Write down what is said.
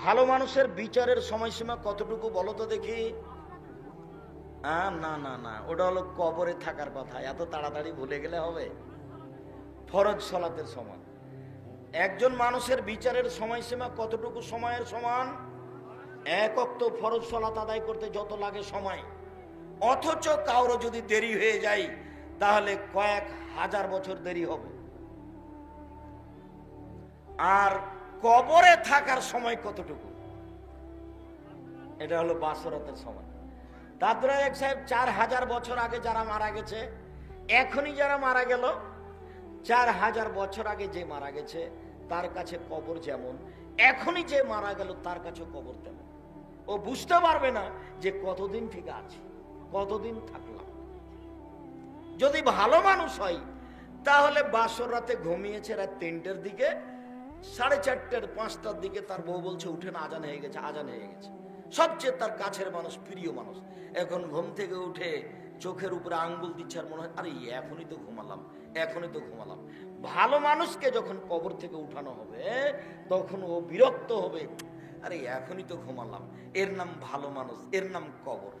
ভালো মানুষের বিচারের সময়সীমা কতটুকু বলো তো দেখি। না না না, ওটা হলো কবরে থাকার কথা, এত তাড়াতাড়ি ভুলে গেলে হবে? ফরজ সালাতের সমান। একজন মানুষের বিচারের সময়সীমা কতটুকু সময়ের সমান? এক ওয়াক্ত ফরজ সালাত আদায় করতে যত লাগে সময়, অথচ কারো যদি দেরি হয়ে যায় তাহলে কয়েক হাজার বছর দেরি হবে। আর কবরে থাকার সময় কতটুকু? এটা হলো বাসরাতের সময়। দাদরা এক সাহেব 4000 বছর আগে যারা মারা গেছে, এখনই যারা মারা গেল, 4000 বছর আগে যে মারা গেছে তার কাছে কবর যেমন, এখনই যে মারা গেল তার কাছে কবর তেমন। ও বুঝতে পারবে না যে কতদিন ঠিক আছে, কতদিন থাকলাম। যদি ভালো মানুষ হয় তাহলে বাসর রাতে ঘুমিয়েছে রাত 3টের দিকে, 4:30 5টার দিকে তার বউ বলছে উঠে না, আজান হয়ে গেছে, আজান হয়ে গেছে। সবচেয়ে তার কাছের মানুষ, প্রিয় মানুষ, এখন ঘুম থেকে উঠে চোখের উপরে আঙ্গুল দিচ্ছে আর মনে হয় আরে এখনই তো ঘুমালাম, এখনই তো ঘুমালাম। ভালো মানুষকে যখন কবর থেকে উঠানো হবে তখন ও বিরক্ত হবে, আরে এখনই তো ঘুমালাম। এর নাম ভালো মানুষ, এর নাম কবর।